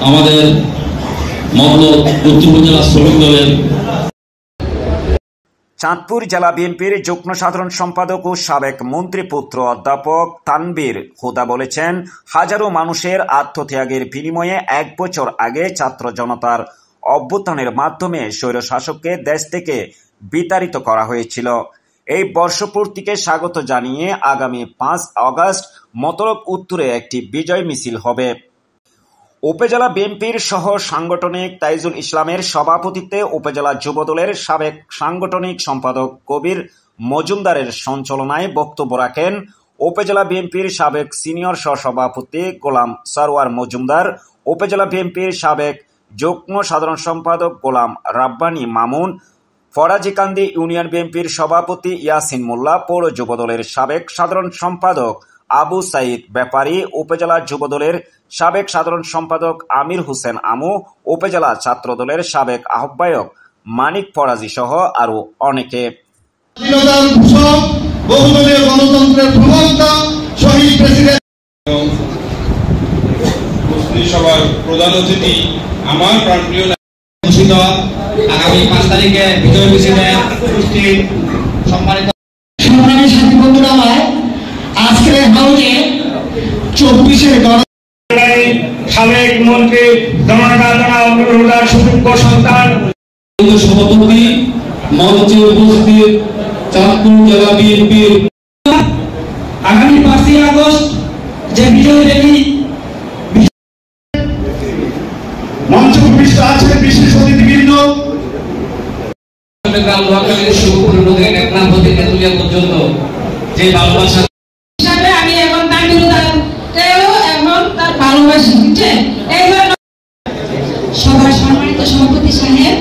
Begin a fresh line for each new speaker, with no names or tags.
আমাদের মতলব উত্তর উপজেলা শ্রমিক দলের
চাঁদপুর জেলা বিএনপির যুগ্ম সাধারণ সম্পাদক ও সাবেক মন্ত্রীপুত্র অধ্যাপক তানভীর হুদা বলেছেন, হাজারো মানুষের আত্মত্যাগের বিনিময়ে 1 বছর আগে ছাত্র জনতার অভ্যুত্থানের মাধ্যমে স্বৈরশাসককে দেশ থেকে বিতাড়িত করা হয়েছিল। এই বর্ষপূর্তিকে স্বাগত জানিয়ে আগামী 5 আগস্ট মতলব উত্তরে একটি বিজয় মিছিল হবে। উপজেলা বিএনপির সহ সাংগঠনিক তাইজুল ইসলামের সভাপতিত্বে উপজেলা যুবদলের সাবেক সাংগঠনিক সম্পাদক কবির মজুমদারের সঞ্চালনায় বক্তব্য রাখেন উপজেলা বিএনপির সাবেক সিনিয়র সহসভাপতি গোলাম সরওয়ার মজুমদার, উপজেলা বিএনপির সাবেক যুগ্ম সাধারণ সম্পাদক গোলাম রাব্বানী মামুন, ফরাজিকান্দি ইউনিয়ন বিএনপির সভাপতি ইয়াসিন মোল্লা, পৌর যুবদলের সাবেক সাধারণ সম্পাদক আবু সাইদ ব্যাপারী, উপজেলা যুবদলের সাবেক সাধারণ সম্পাদক আমির হোসেন আমু, উপজেলা ছাত্রদলের সাবেক আহ্বায়ক মানিক ফরাজি সহ আরো অনেকে।
সবার প্রধান অতিথি আমার প্রাণপ্রিয়
আগামী 5 তারিখে বিজয় মিছিলে উপস্থিত সম্মানিত
সাথী বন্ধুরা, আমার আজকের হাউজে 24
সাবেক মন্ত্রী সুযোগ্য সন্তান
সভাপতি মঞ্চে উপস্থিত চাঁদপুর জেলা বিএনপির
আগামী 5 আগস্ট যে বিজয় র্যালি
মঞ্চ উপবিষ্ট আছে বিশেষ অতিথিবৃন্দ,
পর্যন্ত যে ভালোবাসা
আমি এখন তার ভালোবাসি। সবার সম্মানিত সভাপতি সাহেব,